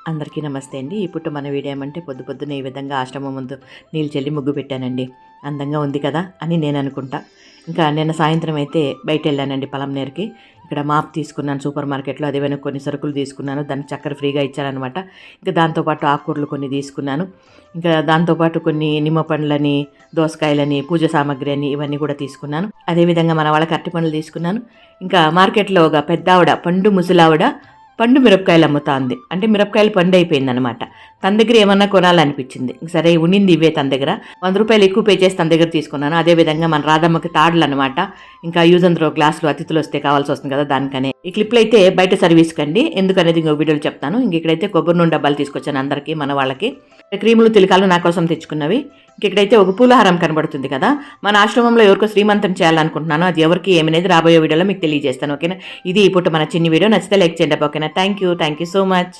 అందరికీ నమస్తే అండి. ఇప్పుడు మన వీడియో ఏమంటే పొద్దున్నే ఈ విధంగా ఆశ్రమం ముందు నీళ్ళు చల్లి ముగ్గు పెట్టానండి. అందంగా ఉంది కదా అని నేను అనుకుంటా. ఇంకా నిన్న సాయంత్రం అయితే బయట వెళ్ళానండి పొలంనేరుకి. ఇక్కడ మాప్ తీసుకున్నాను సూపర్ మార్కెట్లో. అదేమైనా కొన్ని సరుకులు తీసుకున్నాను. దానికి చక్కెర ఫ్రీగా ఇచ్చారనమాట. ఇంకా దాంతోపాటు ఆకుకూరలు కొన్ని తీసుకున్నాను. ఇంకా దాంతోపాటు కొన్ని నిమ్మ పండ్లని, దోసకాయలని, పూజ సామాగ్రి అని ఇవన్నీ కూడా తీసుకున్నాను. అదేవిధంగా మన వాళ్ళకి అరటి పండ్లు తీసుకున్నాను. ఇంకా మార్కెట్లో ఒక పెద్ద ఆవిడ, పండు ముసలావిడ పండు మిరపకాయలు అమ్ముతా ఉంది. అంటే మిరపకాయలు పండు అయిపోయిందనమాట. తన దగ్గర ఏమన్నా కొనాలనిపించింది. సరే ఉండింది ఇవే తన దగ్గర. 100 రూపాయలు ఎక్కువ పే చేసి తన దగ్గర తీసుకున్నాను. అదేవిధంగా మన రాధమ్మకి తాడులు అనమాట. ఇంకా యూజ్ అండ్ త్రో గ్లాసులు అతిథులు వస్తే కావాల్సి వస్తుంది కదా దానికనే. ఈ క్లిప్లు అయితే బయట సర్వీస్కి అండి. ఎందుకనేది ఇంకో వీడియోలో చెప్తాను. ఇక్కడైతే కొబ్బరి నూనె డబ్బాలు తీసుకొచ్చాను అందరికీ, మన వాళ్ళకి. క్రీములు తిలకాలు నా కోసం తెచ్చుకున్నవి. ఇక్కడైతే ఒక పూలహారం కనబడుతుంది కదా, మన ఆశ్రమంలో ఎవరికో శ్రీమంతం చేయాలనుకుంటున్నాను. అది ఎవరికి ఏమనేది రాబోయే వీడియోలో మీకు తెలియజేస్తాను. ఓకేనా. ఇది ఇప్పుడు మన చిన్ని వీడియో. నచ్చితే లైక్ చేయండి. ఓకేనా. Thank you so much.